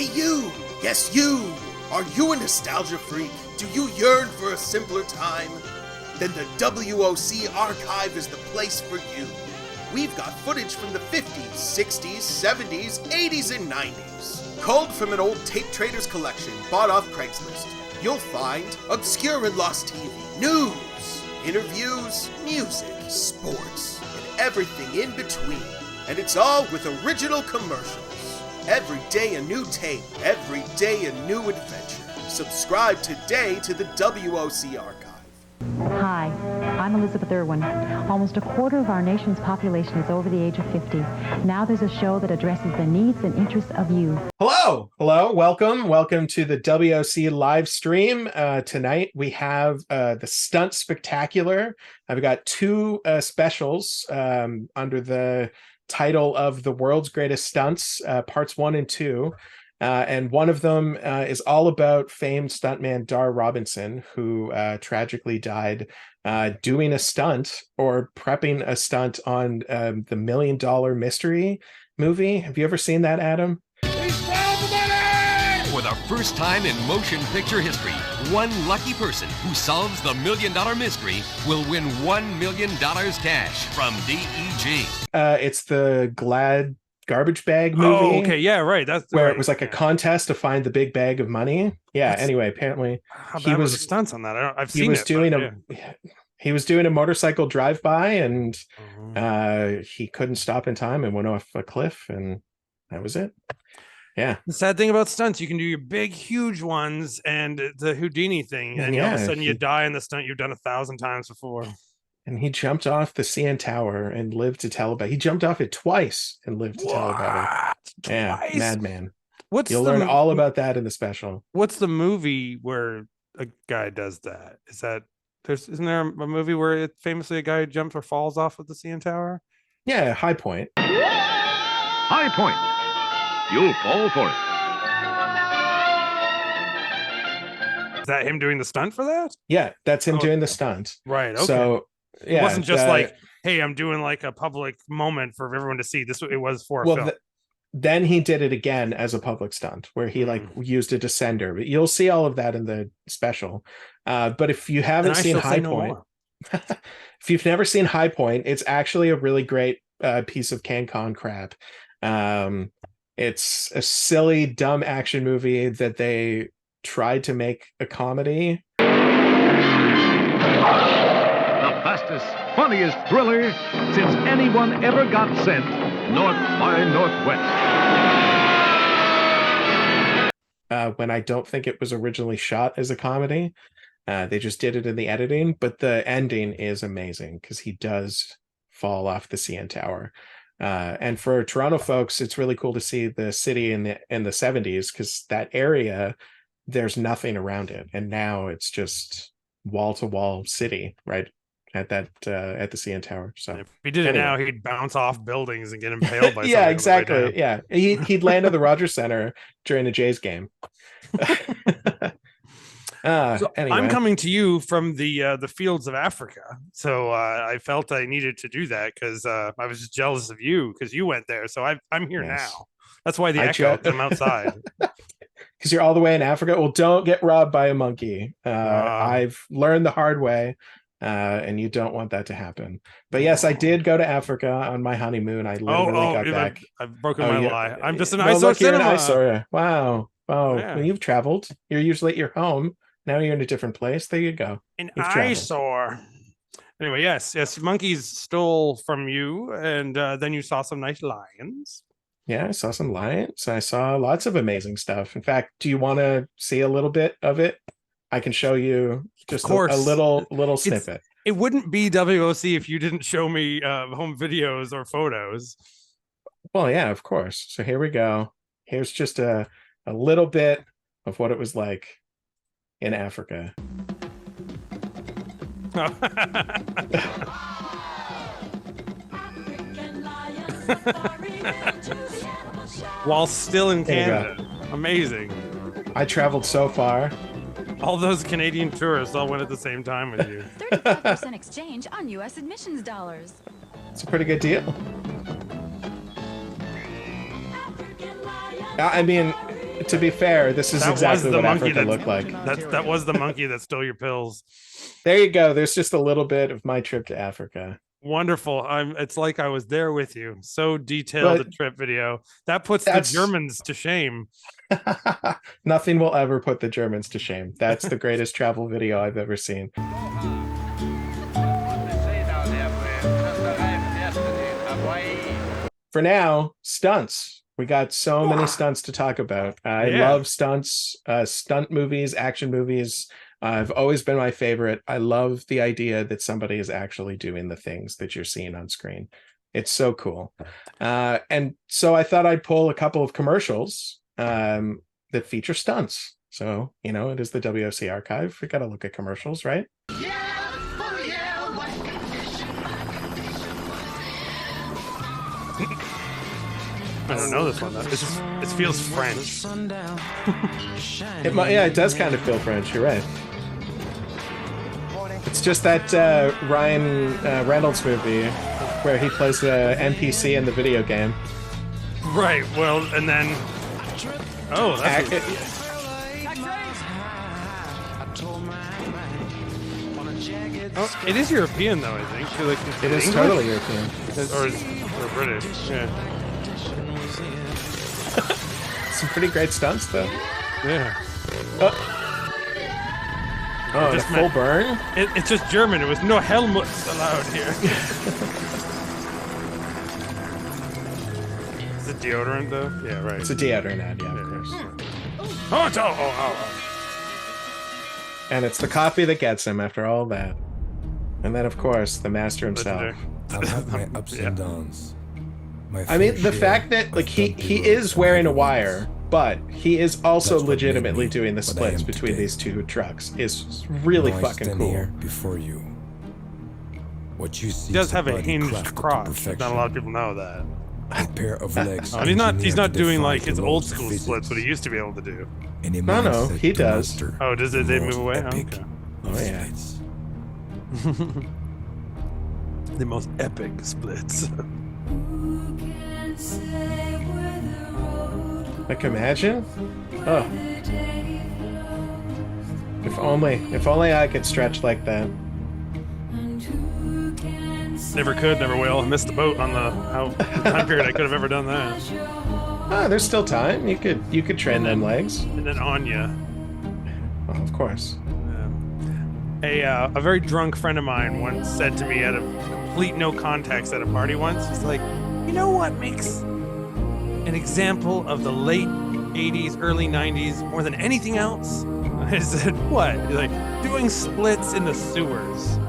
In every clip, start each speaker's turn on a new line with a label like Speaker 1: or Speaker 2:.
Speaker 1: Hey you! Yes you! Are you a nostalgia freak? Do you yearn for a simpler time? Then the WOC Archive is the place for you. We've got footage from the 50s, 60s, 70s, 80s, and 90s. Culled from an old tape trader's collection bought off Craigslist. You'll find obscure and lost TV, news, interviews, music, sports, and everything in between. And it's all with original commercials. Every day a new tape, every day a new adventure. Subscribe today to the WOC Archive.
Speaker 2: Hi, I'm Elizabeth Irwin. Almost a quarter of our nation's population is over the age of 50. Now there's a show that addresses the needs and interests of you.
Speaker 3: Hello, welcome to the WOC live stream. Tonight we have the Stunt Spectacular. I've got two specials under the title of The World's Greatest Stunts, parts 1 and 2. And one of them is all about famed stuntman Dar Robinson, who tragically died doing a stunt or prepping a stunt on the $1 Million Mystery movie. Have you ever seen that, Adam?
Speaker 4: For the first time in motion picture history, one lucky person who solves the $1 Million Mystery will win $1 million cash from DEG.
Speaker 3: It's the Glad garbage bag movie.
Speaker 5: Oh, okay, yeah, right. That's
Speaker 3: where
Speaker 5: right.
Speaker 3: It was like a contest to find the big bag of money. Yeah. Anyway, apparently
Speaker 5: he was stunts on that. I've seen it.
Speaker 3: He was doing a motorcycle drive-by, and he couldn't stop in time and went off a cliff, and that was it. Yeah.
Speaker 5: The sad thing about stunts, you can do your big, huge ones and the Houdini thing, and all of a sudden you die in the stunt you've done 1,000 times before.
Speaker 3: And he jumped off the CN Tower and lived to tell about it. He jumped off it twice and lived to tell about it. Yeah, madman. You'll learn all about that in the special.
Speaker 5: What's the movie where a guy does that? Isn't there a movie where famously a guy jumps or falls off of the CN Tower?
Speaker 3: Yeah, Highpoint.
Speaker 6: Highpoint. You'll fall for it.
Speaker 5: Is that him doing the stunt for that?
Speaker 3: Yeah, that's him doing the stunt.
Speaker 5: Right. Okay.
Speaker 3: So yeah,
Speaker 5: it wasn't just like, hey, I'm doing like a public moment for everyone to see. It was for a film.
Speaker 3: Then he did it again as a public stunt where he used a descender. But you'll see all of that in the special. But if you haven't seen Highpoint, if you've never seen Highpoint, it's actually a really great piece of CanCon crap. It's a silly, dumb action movie that they tried to make a comedy.
Speaker 6: The fastest, funniest thriller since anyone ever got sent north by Northwest.
Speaker 3: When I don't think it was originally shot as a comedy. They just did it in the editing, but the ending is amazing because he does fall off the CN Tower. And for Toronto folks, it's really cool to see the city in the 70s because that area, there's nothing around it, and now it's just wall-to-wall city right at that at the CN Tower. So
Speaker 5: if he did it now, he'd bounce off buildings and get impaled by
Speaker 3: yeah, exactly. Yeah, he'd land at the Rogers Center during the Jays game. Anyway.
Speaker 5: I'm coming to you from the fields of Africa, so I felt I needed to do that because I was just jealous of you because you went there. So I'm here now. That's why the echo. I'm outside.
Speaker 3: Because you're all the way in Africa. Well, don't get robbed by a monkey. I've learned the hard way, and you don't want that to happen. But yes, I did go to Africa on my honeymoon. I literally got back.
Speaker 5: I've broken my lie. I'm just an eyesore cinema.
Speaker 3: Wow. Oh,
Speaker 5: yeah.
Speaker 3: Well, you've traveled. You're usually at your home. Now you're in a different place. There you go.
Speaker 5: An eyesore. Anyway, yes. Monkeys stole from you, and then you saw some nice lions.
Speaker 3: Yeah, I saw some lions. I saw lots of amazing stuff. In fact, do you want to see a little bit of it? I can show you just a little snippet.
Speaker 5: It wouldn't be WOC if you didn't show me home videos or photos.
Speaker 3: Well, yeah, of course. So here we go. Here's just a little bit of what it was like in Africa.
Speaker 5: While still in Canada. Amazing.
Speaker 3: I traveled so far.
Speaker 5: All those Canadian tourists all went at the same time with you.
Speaker 7: 35% exchange on U.S. admissions dollars.
Speaker 3: It's a pretty good deal. I mean, to be fair, this is exactly what Africa looked like.
Speaker 5: That was the monkey that stole your pills.
Speaker 3: There you go. There's just a little bit of my trip to Africa.
Speaker 5: Wonderful. It's like I was there with you. So detailed a trip video. That puts the Germans to shame.
Speaker 3: Nothing will ever put the Germans to shame. That's the greatest travel video I've ever seen. For now, stunts. We got so many stunts to talk about. I love stunts, stunt movies, action movies. I've always been my favorite. I love the idea that somebody is actually doing the things that you're seeing on screen. It's so cool. And so I thought I'd pull a couple of commercials that feature stunts. So, you know, it is the WOC archive. We got to look at commercials, right?
Speaker 5: I don't know this one though. It feels French.
Speaker 3: It does kind of feel French. You're right. It's just that Ryan Reynolds movie where he plays the NPC in the video game.
Speaker 5: Right. Well, and then it is European though. I think
Speaker 3: it is English? Totally European
Speaker 5: or British. Yeah.
Speaker 3: Some pretty great stunts though.
Speaker 5: Yeah.
Speaker 3: Oh, the full burn?
Speaker 5: It's just German. It was no helmets allowed here. Is it deodorant though? Yeah, right.
Speaker 3: It's a deodorant ad, yeah, of course.
Speaker 5: Oh.
Speaker 3: And it's the coffee that gets him after all that. And then, of course, the master himself.
Speaker 8: I've had my ups and downs.
Speaker 3: I mean, the fact that like he is wearing a wire, but he is also legitimately doing the splits between these two trucks is really fucking cool.
Speaker 8: Before you, what you see
Speaker 5: he does have a hinged crotch. Not a lot of people know that.
Speaker 8: A pair of legs.
Speaker 5: He's not doing like his old school splits, what he used to be able to do.
Speaker 3: No, he does.
Speaker 5: Oh, does it? They move away? Okay.
Speaker 3: Oh yeah.
Speaker 5: The most epic splits.
Speaker 3: Like, imagine? Oh. If only I could stretch like that.
Speaker 5: Never could, never will. I missed the boat on the time period I could have ever done that.
Speaker 3: Oh, there's still time. You could train them legs.
Speaker 5: And then Anya.
Speaker 3: Well, of course.
Speaker 5: A very drunk friend of mine once said to me at a complete no context at a party once, he's like, you know what makes an example of the late 80s, early 90s more than anything else? I said, what? He's like, doing splits in the sewers.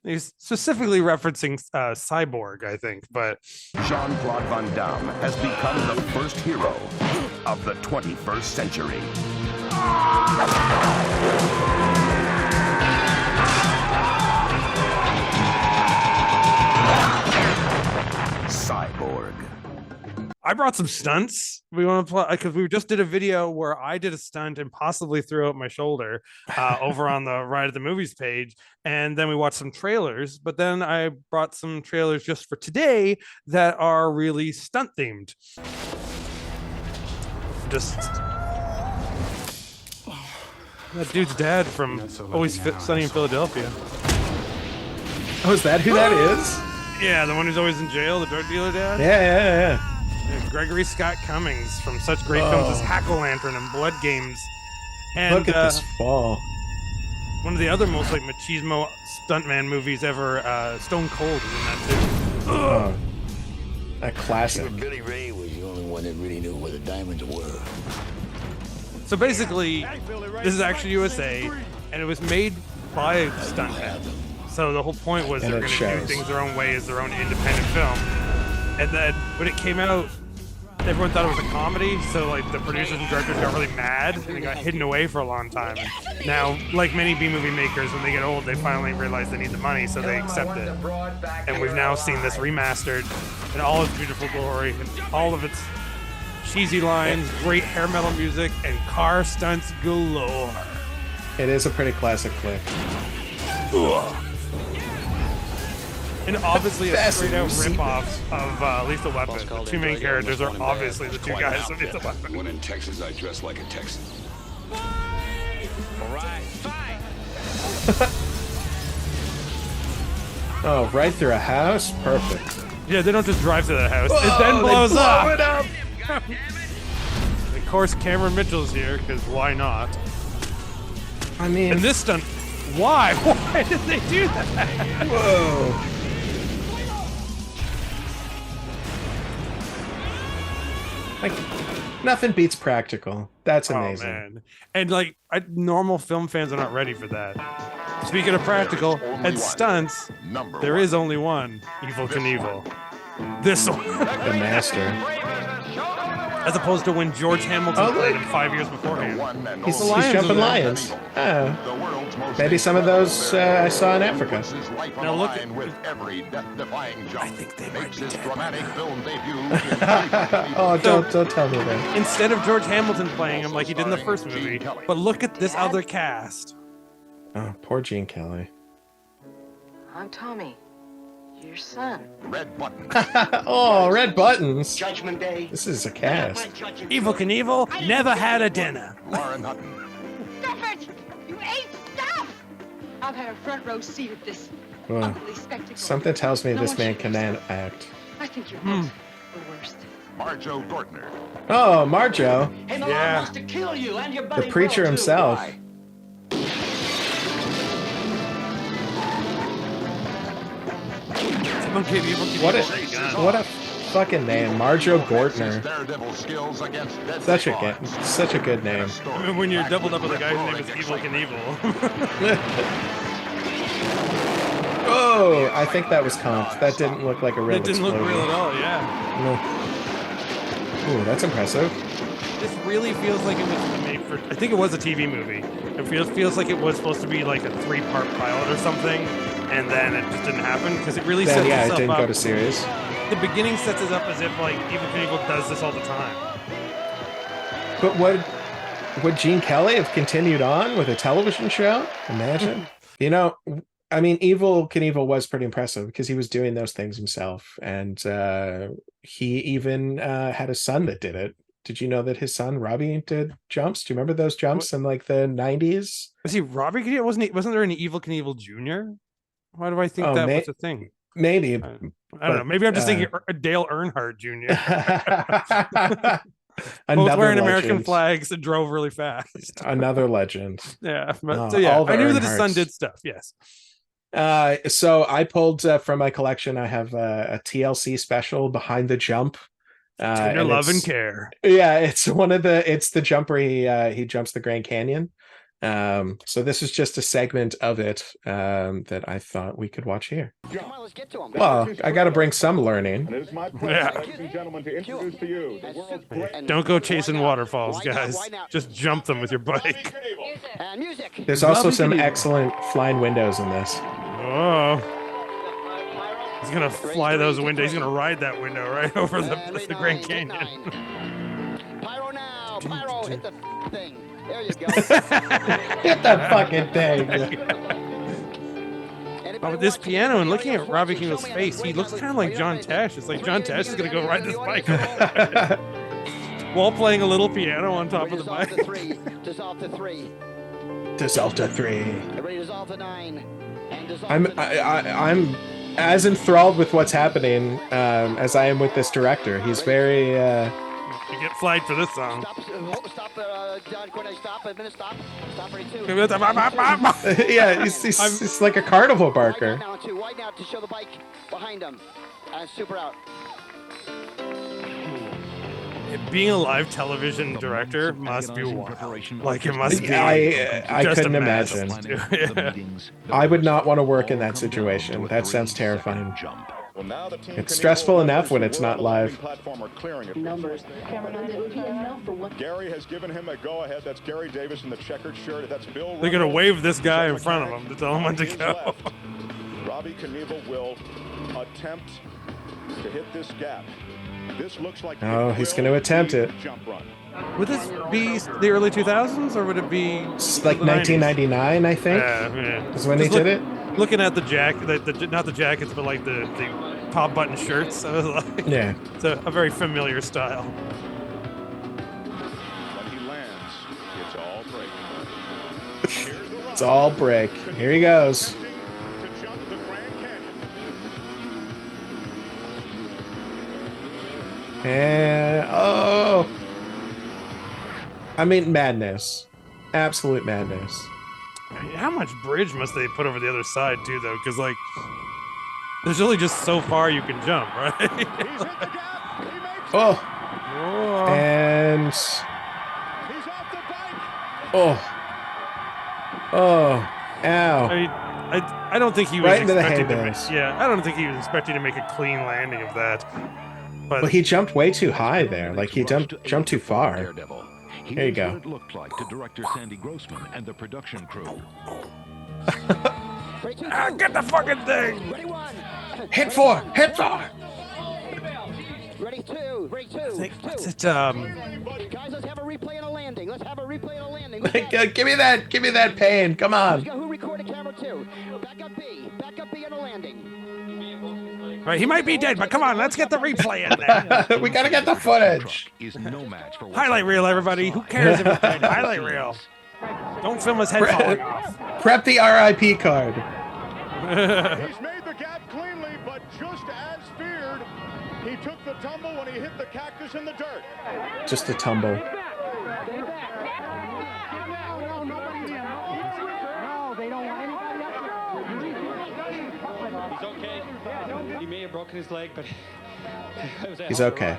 Speaker 5: He's specifically referencing Cyborg, I think, but...
Speaker 9: Jean-Claude Van Damme has become the first hero of the 21st century. Cyborg.
Speaker 5: I brought some stunts. We want to play because we just did a video where I did a stunt and possibly threw out my shoulder over on the Riot at the Movies page, and then we watched some trailers. But then I brought some trailers just for today that are really stunt themed. Just that dude's dad from Always Sunny in Philadelphia.
Speaker 3: Oh, is that who that is?
Speaker 5: Yeah, the one who's always in jail, the drug dealer dad.
Speaker 3: Yeah.
Speaker 5: Gregory Scott Cummings from such great films as Hack-O-Lantern and Blood Games. And
Speaker 3: look at this fall.
Speaker 5: One of the other most like machismo stuntman movies ever, Stone Cold is in that too.
Speaker 3: Oh, a classic.
Speaker 10: Billy Ray was the only one that really knew where the diamonds were.
Speaker 5: So basically, this is Action USA, and it was made by stuntmen. So the whole point was they're going to do things their own way as their own independent film. And then when it came out, everyone thought it was a comedy. So like the producers and directors got really mad, and it got hidden away for a long time. And now, like many B-movie makers, when they get old, they finally realize they need the money, so they accept it. And we've now seen this remastered in all its beautiful glory, and all of its cheesy lines, great hair metal music, and car stunts galore.
Speaker 3: It is a pretty classic flick.
Speaker 5: And obviously a
Speaker 3: Fasten
Speaker 5: straight out
Speaker 3: your seatbelt.
Speaker 5: ripoff of Lethal Weapon. The two main characters are obviously the two guys of Lethal Weapon.
Speaker 10: When in Texas, I dress like a Texan. All right, fine.
Speaker 3: Oh, right through a house? Perfect.
Speaker 5: Yeah, they don't just drive to the house.
Speaker 3: Whoa,
Speaker 5: It then blows
Speaker 3: blow
Speaker 5: up.
Speaker 3: it up.
Speaker 5: Of course, Cameron Mitchell's here, because why not?
Speaker 3: I mean...
Speaker 5: And this stunt... Why? Why did they do that?
Speaker 3: Whoa. Like, nothing beats practical. That's amazing.
Speaker 5: Oh, man. And, like, normal film fans are not ready for that. Speaking of practical and stunts, there is only one Evel Knievel. This one.
Speaker 3: The master.
Speaker 5: As opposed to when George Hamilton played him 5 years beforehand.
Speaker 3: He's jumping lions. Oh. Maybe some of those I saw in Africa.
Speaker 5: Now look at...
Speaker 10: I think they might be dramatic film debut.
Speaker 3: Oh, don't tell me that.
Speaker 5: Instead of George Hamilton playing him like he did in the first movie, but look at this other cast.
Speaker 3: Oh, poor Gene Kelly.
Speaker 11: I'm Tommy, your son.
Speaker 10: Red button.
Speaker 3: Oh, red buttons.
Speaker 11: Judgment Day.
Speaker 3: This is a cast.
Speaker 5: Evel Knievel never had a dinner.
Speaker 10: Lauren Hutton.
Speaker 11: Stop it! You ate stuff! I've had a front row seat at this ugly spectacle.
Speaker 3: Something tells me
Speaker 11: No
Speaker 3: this
Speaker 11: one
Speaker 3: man
Speaker 11: should
Speaker 3: cannot act.
Speaker 11: I think you're both the worst.
Speaker 10: Marjo Gortner.
Speaker 3: Oh, Marjo.
Speaker 11: And the
Speaker 5: Yeah.
Speaker 11: law wants to kill you and your buddy
Speaker 3: The preacher
Speaker 11: Will, too.
Speaker 3: himself.
Speaker 11: Why?
Speaker 3: What a fucking name, Marjo Gortner. Such a good name.
Speaker 5: I mean, when you're doubled up with a guy whose name is Evel Knievel.
Speaker 3: Oh, I think that was comped. That didn't look like a real
Speaker 5: It didn't look
Speaker 3: explosion.
Speaker 5: real at all, yeah.
Speaker 3: No. Ooh, that's impressive.
Speaker 5: This really feels like it was made for... I think it was a TV movie. It feels like it was supposed to be like a 3-part pilot or something, and then it just didn't happen, because it really sets
Speaker 3: Then, yeah, it
Speaker 5: itself
Speaker 3: didn't
Speaker 5: up.
Speaker 3: go to series.
Speaker 5: The beginning sets it up as if like Evel Knievel does this all the time.
Speaker 3: But would Gene Kelly have continued on with a television show? Imagine. You know, I mean, Evel Knievel was pretty impressive because he was doing those things himself, and he even had a son that did it. Did you know that his son Robbie did jumps? Do you remember those jumps in like the 90s?
Speaker 5: Was he Robbie Knievel? Wasn't there an Evel Knievel Jr.? Why do I think that was a thing?
Speaker 3: Maybe.
Speaker 5: I don't know. Maybe I'm just thinking Dale Earnhardt Jr. Both wearing American flags and drove really fast.
Speaker 3: Another legend.
Speaker 5: Yeah. So yeah, I knew that his son did stuff. Yes.
Speaker 3: So I pulled from my collection. I have a TLC special, Behind the Jump.
Speaker 5: Tender love and care.
Speaker 3: Yeah, it's the jump where he jumps the Grand Canyon. So this is just a segment of it that I thought we could watch here.
Speaker 11: Come on, let's get to him.
Speaker 3: Well, I got to bring some learning.
Speaker 11: Ladies and gentlemen, to introduce to you the world's greatest...
Speaker 5: Don't go chasing waterfalls, guys. Just jump them with your bike.
Speaker 11: Music.
Speaker 3: There's also some excellent flying windows in this.
Speaker 5: Oh. He's gonna fly those windows. He's gonna ride that window right over the Grand Canyon.
Speaker 11: Pyro now. Pyro, hit the thing. There you go.
Speaker 3: Hit that fucking thing.
Speaker 5: Oh, with this piano and looking at Robbie Knievel's face, he looks kind of like John Tesh. It's like John Tesh is gonna go ride this bike while playing a little piano on top of the bike.
Speaker 11: Dissolve to 3.
Speaker 3: Dissolve to 3.
Speaker 11: Everybody dissolve to 9.
Speaker 3: I'm as enthralled with what's happening as I am with this director. He's very
Speaker 5: You get flagged for this song.
Speaker 11: Stop, John Cornette, stop. A minute, stop. Stop ready, 2.
Speaker 3: yeah, he's like a carnival barker.
Speaker 11: Wide now to show the bike behind him. Super out.
Speaker 5: Being a live television director must be wild. Like it must be.
Speaker 3: I couldn't imagine. I would not want to work in that situation. That sounds terrifying. It's stressful enough when it's not live.
Speaker 11: Numbers.
Speaker 12: Gary has given him a go-ahead. That's Gary Davis in the checkered shirt. That's Bill.
Speaker 5: They're gonna wave this guy in front of him to tell him when to go.
Speaker 12: Robbie Knievel will attempt to hit this gap. This looks like
Speaker 3: he's going to attempt it.
Speaker 5: Would this be the early 2000s or would it be
Speaker 3: like 1999? I think.
Speaker 5: Yeah.
Speaker 3: Is when he did it.
Speaker 5: looking at the jacket, not the jackets, but like the top button shirts. I was like,
Speaker 3: yeah,
Speaker 5: it's a very familiar style.
Speaker 12: When he lands, it's all break.
Speaker 3: It's all break. Here he goes.
Speaker 12: To jump the Grand Canyon.
Speaker 3: And oh, I mean, madness, absolute madness.
Speaker 5: How much bridge must they put over the other side too, though? Because like, there's only just so far you can jump, right?
Speaker 3: Oh, and oh, ow!
Speaker 5: I don't think he was
Speaker 3: right into the
Speaker 5: expecting to
Speaker 3: handbells.
Speaker 5: I don't think he was expecting to make a clean landing of that. But
Speaker 3: Well, he jumped way too high there. Like he jumped too far. There you go.
Speaker 6: What it looked like to director Sandy Grossman and the production crew.
Speaker 5: Get the fucking thing!
Speaker 11: Ready one.
Speaker 3: Hit four! Hit four!
Speaker 11: Ready two. Ready two.
Speaker 5: What's it,
Speaker 11: Guys, let's have a replay and a landing. Let's have a replay and a landing.
Speaker 3: Give me that pain. Come on.
Speaker 11: Who recorded camera two? Back up B on a landing.
Speaker 5: Right, he might be dead, but come on, let's get the replay in there.
Speaker 3: We gotta get the footage.
Speaker 6: Is no match for
Speaker 5: Highlight reel, everybody. Who cares if it's dead? Highlight reel. Don't film his head falling off.
Speaker 3: Prep the RIP card.
Speaker 12: He's made the gap cleanly, but just as feared, he took the tumble when he hit the cactus in the dirt.
Speaker 3: Just a tumble.
Speaker 13: He's okay. He may have broken his leg, but
Speaker 3: He's okay.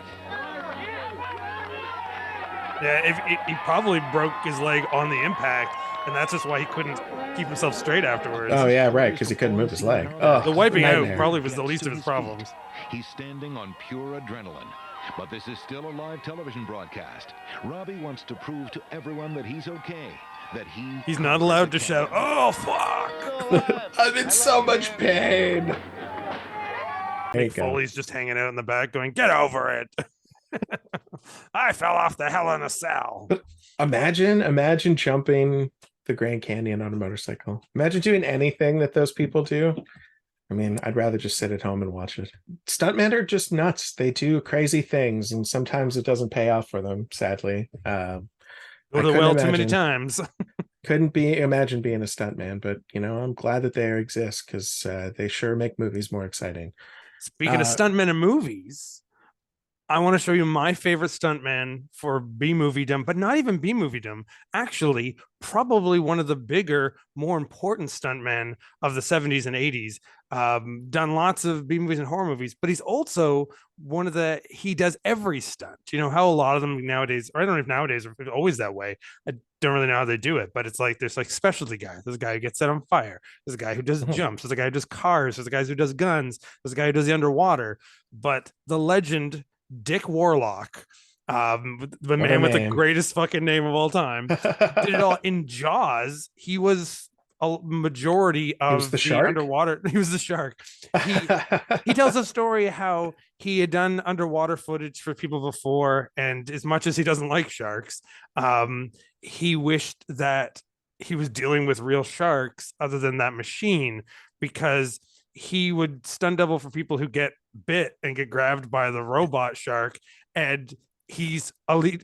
Speaker 5: Yeah, he probably broke his leg on the impact, and that's just why he couldn't keep himself straight afterwards.
Speaker 3: Oh yeah, right, because he couldn't move his leg. Oh,
Speaker 5: the wiping
Speaker 3: nightmare.
Speaker 5: out probably was the least of his problems.
Speaker 6: He's standing on pure adrenaline. But this is still a live television broadcast. Robbie wants to prove to everyone that he's okay. That he's
Speaker 5: not allowed to shout, "Oh fuck!"
Speaker 3: I'm in so much pain. There you go.
Speaker 5: Foley's just hanging out in the back, going, "Get over it." I fell off the hell in a cell.
Speaker 3: But imagine jumping the Grand Canyon on a motorcycle. Imagine doing anything that those people do. I mean, I'd rather just sit at home and watch it. Stuntmen are just nuts. They do crazy things, and sometimes it doesn't pay off for them, sadly.
Speaker 5: Go to the well too many times.
Speaker 3: Couldn't imagine being a stuntman, but I'm glad that they exist because they sure make movies more exciting.
Speaker 5: Speaking of stuntmen and movies, I want to show you my favorite stuntman for B-moviedom, but not even B-moviedom. Actually, probably one of the bigger, more important stuntmen of the 70s and 80s. Done lots of B-movies and horror movies, but he's also he does every stunt. You know how a lot of them nowadays, or I don't know if nowadays or if it's always that way. I don't really know how they do it, but it's like there's like specialty guys. There's a guy who gets set on fire. There's a guy who does jumps. There's a guy who does cars. There's a guy who does guns. There's a guy who does the underwater. But the legend Dick Warlock, the man with the greatest fucking name of all time, did it all in Jaws. He was a majority of the underwater. He was the shark. He tells a story how he had done underwater footage for people before, and as much as he doesn't like sharks, he wished that he was dealing with real sharks other than that machine, because he would stunt double for people who get bit and get grabbed by the robot shark, and he's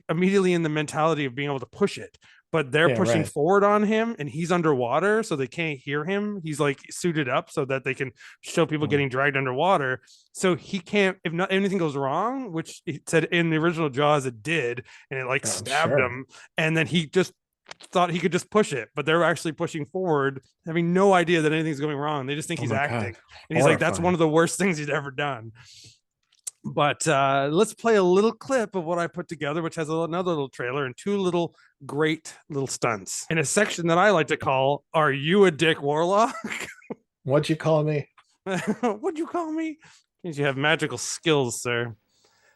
Speaker 5: immediately in the mentality of being able to push it, but they're pushing forward on him and he's underwater, so they can't hear him. He's like suited up so that they can show people getting dragged underwater, so he can't, if not anything goes wrong, which he said in the original Jaws it did, and it stabbed him, and then he just thought he could just push it, but they're actually pushing forward, having no idea that anything's going wrong. They just think he's acting. And he's like, that's one of the worst things he's ever done. But let's play a little clip of what I put together, which has another little trailer and two great little stunts in a section that I like to call, "Are You a Dick Warlock?"
Speaker 3: What'd you call me?
Speaker 5: What'd you call me? Because you have magical skills, sir.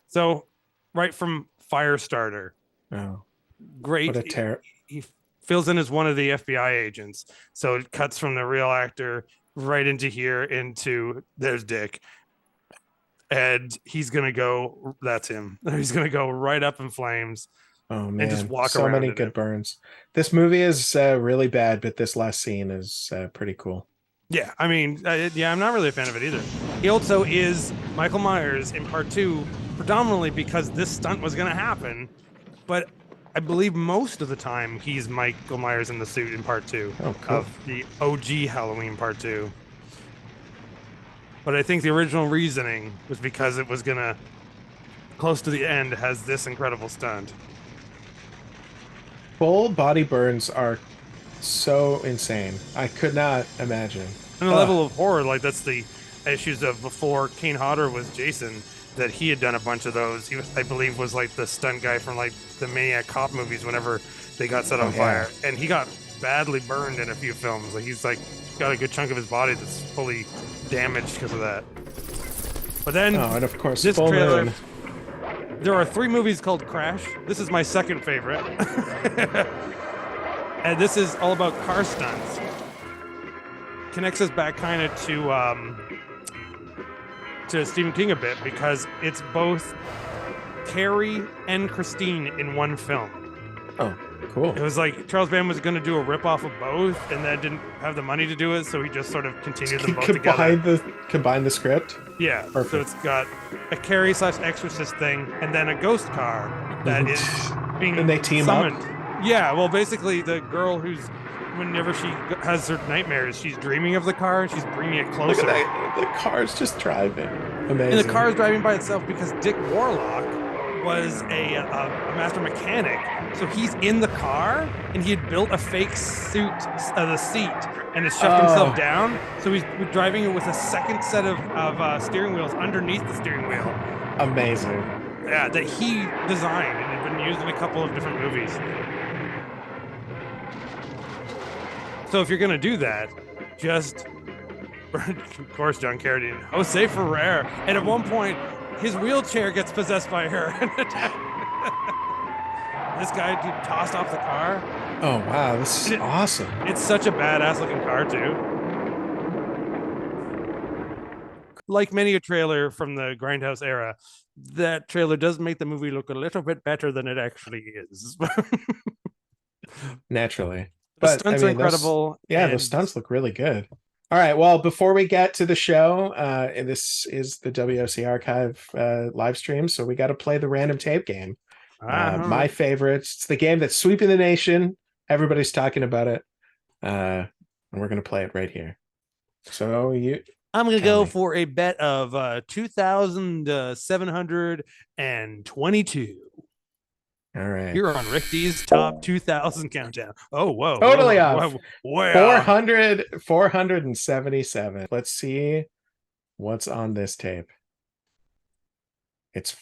Speaker 5: So right from Firestarter.
Speaker 3: Oh,
Speaker 5: great.
Speaker 3: What a
Speaker 5: he fills in as one of the FBI agents, so it cuts from the real actor right into here, into there's Dick, and he's gonna go, that's him, he's gonna go right up in flames.
Speaker 3: Oh man,
Speaker 5: and just walk
Speaker 3: so
Speaker 5: around
Speaker 3: many good burns. This movie is really bad, but this last scene is pretty cool.
Speaker 5: Yeah, I mean, I'm not really a fan of it either. He also is Michael Myers in part 2, predominantly because this stunt was going to happen. But I believe most of the time he's Michael Myers in the suit in part 2 of the OG Halloween part 2. But I think the original reasoning was because it was going to, close to the end, has this incredible stunt.
Speaker 3: Full body burns are so insane. I could not imagine.
Speaker 5: And the level of horror, like that's the issues of before Kane Hodder was Jason, that he had done a bunch of those. He was, I believe, was like the stunt guy from like the Maniac Cop movies whenever they got set on fire. And he got badly burned in a few films. Like he's like got a good chunk of his body that's fully damaged because of that. But then
Speaker 3: and of course
Speaker 5: this trailer, there are 3 movies called Crash. This is my second favorite. And this is all about car stunts. Connects us back kind of to Stephen King a bit because it's both Carrie and Christine in one film.
Speaker 3: Oh, cool.
Speaker 5: It was like Charles Band was going to do a ripoff of both and then didn't have the money to do it, so he just sort of continued them both together.
Speaker 3: Combine the script?
Speaker 5: Yeah. Perfect. So it's got a Carrie / Exorcist thing and then a ghost car that is being
Speaker 3: and they team
Speaker 5: summoned.
Speaker 3: up?
Speaker 5: Yeah, well, basically the girl who's, whenever she has her nightmares, she's dreaming of the car and she's bringing it closer.
Speaker 3: Look at that. The car's just driving. Amazing.
Speaker 5: And the car is driving by itself because Dick Warlock was a master mechanic. So he's in the car and he had built a fake suit, the seat, and has shoved himself down. So he's driving it with a second set of steering wheels underneath the steering wheel.
Speaker 3: Amazing.
Speaker 5: Yeah, that he designed and had been used in a couple of different movies. So if you're going to do that, just, of course, John Carradine, Jose Ferrer. And at one point, his wheelchair gets possessed by her. This guy tossed off the car.
Speaker 3: Oh, wow. This is awesome.
Speaker 5: It's such a badass looking car, too. Like many a trailer from the Grindhouse era, that trailer does make the movie look a little bit better than it actually is.
Speaker 3: Naturally.
Speaker 5: The stunts are incredible.
Speaker 3: Those stunts look really good. All right. Well, before we get to the show, this is the WOC Archive live stream, so we got to play the random tape game. My favorite. It's the game that's sweeping the nation. Everybody's talking about it, and we're going to play it right here. So
Speaker 5: I'm going to go for a bet of 2,722.
Speaker 3: All right.
Speaker 5: You're on Rick D's top 2000 countdown. Oh, whoa.
Speaker 3: Totally off.
Speaker 5: Way
Speaker 3: 477. Let's see what's on this tape. It's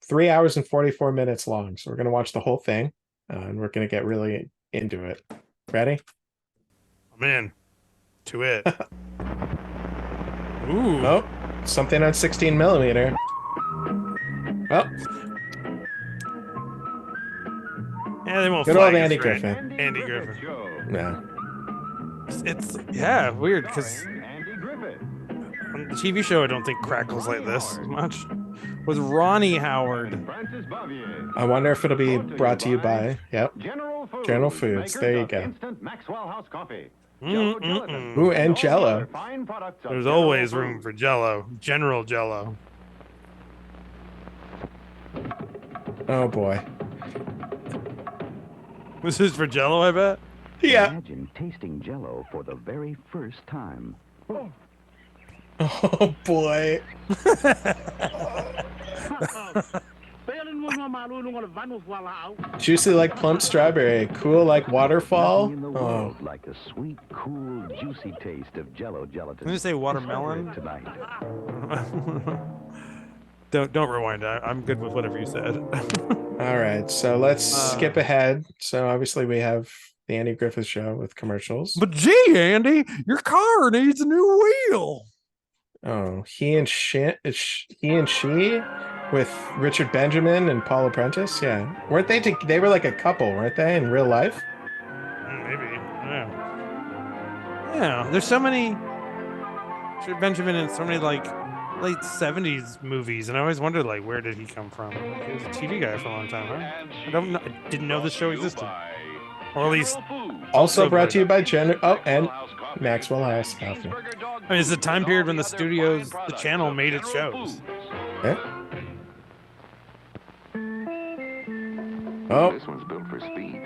Speaker 3: 3 hours and 44 minutes long. So we're going to watch the whole thing and we're going to get really into it. Ready?
Speaker 5: I'm in to it. Ooh.
Speaker 3: Oh, something on 16 millimeter. Oh.
Speaker 5: Yeah, they won't.
Speaker 3: Good old Andy Griffin.
Speaker 5: Andy Griffin.
Speaker 3: Yeah.
Speaker 5: It's weird because on the TV show I don't think crackles like this as much. With Ronnie Howard.
Speaker 3: I wonder if it'll be brought to you by General Foods. There you go. Ooh, and Jello.
Speaker 5: There's always room for Jello. General Jello.
Speaker 3: Oh boy.
Speaker 5: This is for Jello, I bet.
Speaker 3: Yeah.
Speaker 14: Imagine tasting Jello for the very first time.
Speaker 3: Oh boy. Juicy like plump strawberry, cool like waterfall. Oh.
Speaker 14: Like the sweet, cool, juicy taste of Jello gelatin.
Speaker 5: Let me say watermelon
Speaker 14: tonight.
Speaker 5: Don't rewind. I'm good with whatever you said.
Speaker 3: All right, so let's skip ahead. So obviously we have the Andy Griffith Show with commercials.
Speaker 5: But gee, Andy, your car needs a new wheel.
Speaker 3: Oh, he and she with Richard Benjamin and Paul Apprentice. Yeah, weren't they? They were like a couple, weren't they, in real life?
Speaker 5: Maybe. Yeah. Yeah. There's so many Richard Benjamin and so many like late 70s movies, and I always wondered like where did he come from? He was a TV guy for a long time, right? I didn't know this show existed, or at least
Speaker 3: also brought to you by and Maxwell House coffee.
Speaker 5: I mean, it's the time period when the studios, the channel made its shows.
Speaker 3: Yeah. Oh.
Speaker 6: This one's built for speed.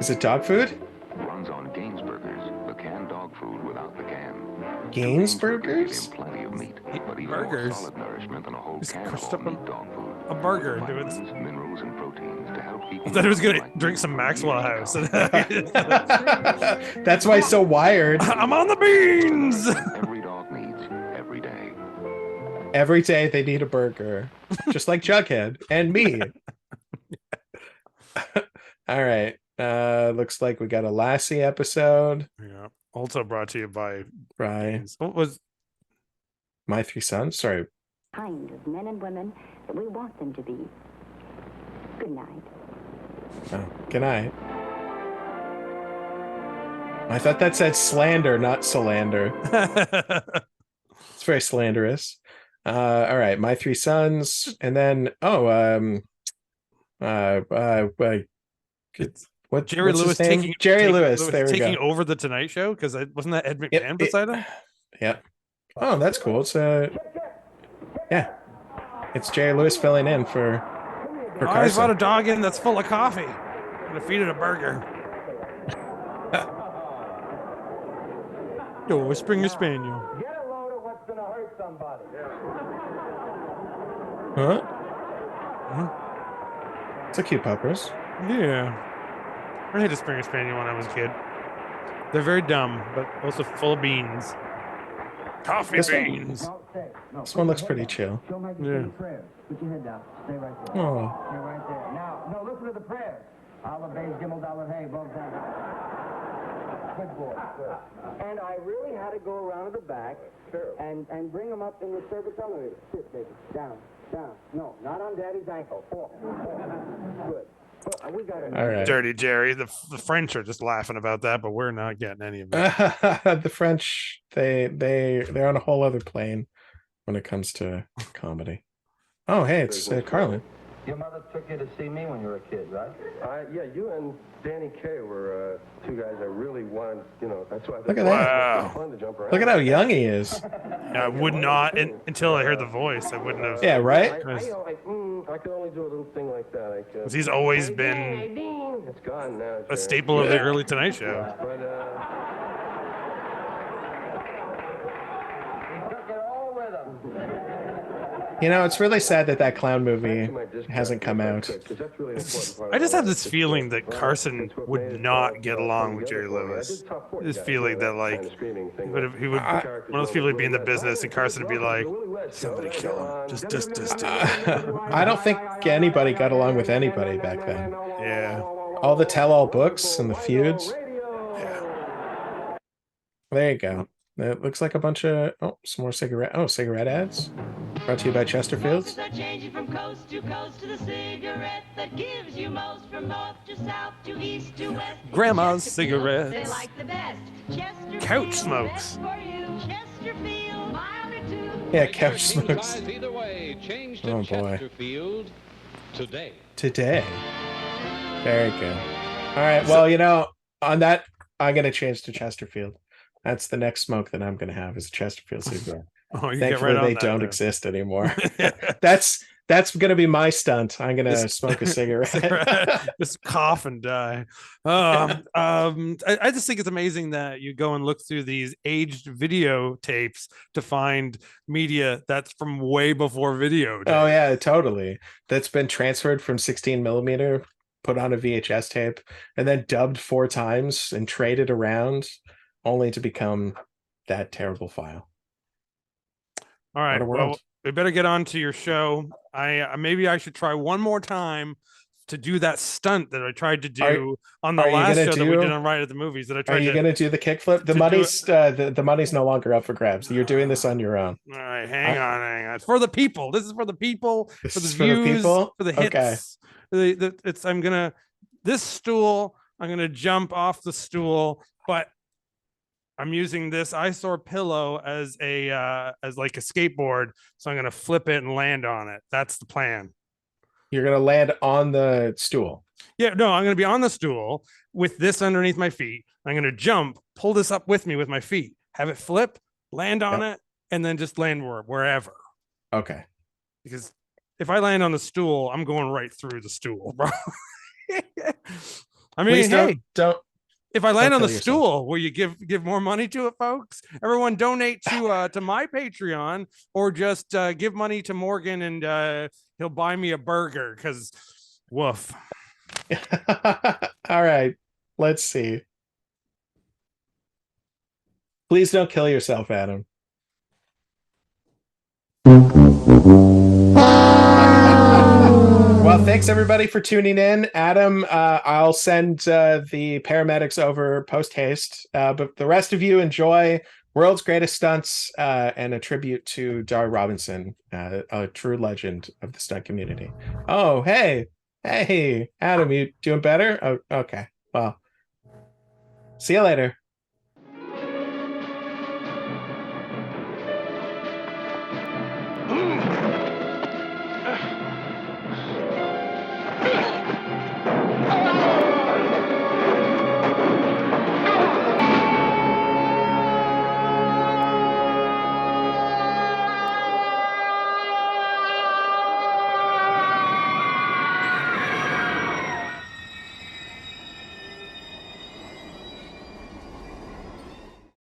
Speaker 3: Is it dog food?
Speaker 6: Runs on Gaines Burgers, the canned dog food without the can.
Speaker 3: Gaines Burgers?
Speaker 6: Plenty of meat, but even
Speaker 5: Burgers.
Speaker 6: more solid nourishment than a whole
Speaker 5: Just
Speaker 6: can
Speaker 5: crushed
Speaker 6: of
Speaker 5: up
Speaker 6: meat dog food.
Speaker 5: A burger.
Speaker 6: Vitamins, minerals, and proteins to help keep
Speaker 5: I thought he was gonna drink some Maxwell House.
Speaker 3: That's why he's so wired.
Speaker 5: I'm on the beans.
Speaker 6: Every dog needs every day.
Speaker 3: Every day they need a burger, just like Jughead and me. All right. Looks like we got a Lassie episode.
Speaker 5: Yeah. Also brought to you by
Speaker 3: What
Speaker 5: was
Speaker 3: My Three Sons? Sorry.
Speaker 15: Kind of men and women that we want them to be. Good night.
Speaker 3: Oh, good night. I thought that said slander, not salander. It's very slanderous. All right, My Three Sons, and then what
Speaker 5: Jerry
Speaker 3: what's
Speaker 5: Lewis
Speaker 3: his name?
Speaker 5: taking
Speaker 3: Jerry Lewis. There we
Speaker 5: taking
Speaker 3: go.
Speaker 5: over the Tonight Show, because wasn't that Ed McMahon beside him?
Speaker 3: Yeah. Oh, that's cool. It's it's Jerry Lewis filling in for
Speaker 5: I
Speaker 3: Carson.
Speaker 5: brought a dog in that's full of coffee. I'm gonna feed it a burger. Yo, a Springer Spaniel.
Speaker 12: Get a load of what's gonna hurt somebody.
Speaker 3: Huh? It's a cute puppers.
Speaker 5: Yeah. I had a Springer Spaniel when I was a kid. They're very dumb, but also full of beans. Coffee beans.
Speaker 3: This one looks pretty chill.
Speaker 5: Yeah.
Speaker 16: Put your head down. Stay right there.
Speaker 3: Oh.
Speaker 16: Stay right there. Now, no, listen to the prayers. Allah Bays, Gimel, Dalet, Hey, both down. Good boy. Good. And I really had to go around to the back and bring him up in the service elevator. Sit, baby. Down. No, not on Daddy's ankle. Good. We got it.
Speaker 3: All right.
Speaker 5: Dirty Jerry. The French are just laughing about that, but we're not getting any of it.
Speaker 3: The French, they're on a whole other plane when it comes to comedy. Oh, hey, it's Carlin.
Speaker 16: Your mother took you to see me when you were a kid, right?
Speaker 17: Yeah, you and Danny Kaye were two guys I really wanted, that's why I
Speaker 3: Look at that.
Speaker 17: fun to jump around.
Speaker 3: Look at how young he is.
Speaker 5: I would not, until I heard the voice, I wouldn't have.
Speaker 3: Yeah, right?
Speaker 17: I could only do a little thing like that.
Speaker 5: Because he's always been
Speaker 17: It's gone now.
Speaker 5: a staple of the early Tonight Show.
Speaker 17: But,
Speaker 3: It's really sad that clown movie hasn't come out.
Speaker 5: I just have this feeling that Carson would not get along with Jerry Lewis. This feeling that he would one of those people would be in the business and Carson would be like, somebody kill him. Just do it.
Speaker 3: I don't think anybody got along with anybody back then.
Speaker 5: Yeah.
Speaker 3: All the tell-all books and the feuds.
Speaker 5: Yeah.
Speaker 3: There you go. It looks like a bunch of some more cigarette ads. Brought to you by Chesterfields.
Speaker 18: Changing from coast to coast to the cigarette that gives you most, from north to south to east to west.
Speaker 5: Grandma's
Speaker 18: They
Speaker 5: cigarettes.
Speaker 18: like the best. Chesterfield,
Speaker 5: Couch smokes.
Speaker 18: best for you. Chesterfield, mile or two.
Speaker 3: Yeah, couch smokes.
Speaker 19: Either way, change to
Speaker 3: Oh boy.
Speaker 19: Chesterfield today.
Speaker 3: Today. Very good. All right. Well, on that, I'm gonna change to Chesterfield. That's the next smoke that I'm gonna have is a Chesterfield cigarette.
Speaker 5: Oh, you
Speaker 3: Thankfully,
Speaker 5: get right on
Speaker 3: they
Speaker 5: that,
Speaker 3: don't
Speaker 5: then.
Speaker 3: exist anymore. That's gonna be my stunt. I'm gonna smoke a cigarette.
Speaker 5: Just cough and die. I just think it's amazing that you go and look through these aged videotapes to find media that's from way before video.
Speaker 3: Oh yeah, totally. That's been transferred from 16 millimeter, put on a VHS tape, and then dubbed 4 times and traded around, only to become that terrible file.
Speaker 5: All right.
Speaker 3: What a world.
Speaker 5: Well, we better get on to your show. Maybe I should try one more time to do that stunt that I tried to do on the last show that we did on Riot at the Movies. That I tried.
Speaker 3: Are you going to do the kickflip? The money's the money's no longer up for grabs. You're doing this on your own.
Speaker 5: All right, hang on. For the people. This is for the people. For the views. For the hits.
Speaker 3: Okay.
Speaker 5: This stool. I'm gonna jump off the stool, but I'm using this eyesore pillow as like a skateboard, so I'm gonna flip it and land on it. That's the plan.
Speaker 3: You're gonna land on the stool.
Speaker 5: Yeah, no, I'm gonna be on the stool, with this underneath my feet. I'm going to jump, pull this up with me with my feet, have it flip, land on it, and then just land wherever.
Speaker 3: Okay.
Speaker 5: Because if I land on the stool, I'm going right through the stool, bro. I mean,
Speaker 3: Please don't.
Speaker 5: If I land on the stool, will you give more money to it, folks? Everyone donate to my Patreon, or just give money to Morgan and he'll buy me a burger, because woof.
Speaker 3: All right. Let's see. Please don't kill yourself, Adam. Well, thanks everybody for tuning in. Adam, I'll send the paramedics over post haste, but the rest of you enjoy World's Greatest Stunts and a tribute to Dar Robinson, a true legend of the stunt community. Oh, hey, Adam, you doing better? Oh, okay. Well, see you later.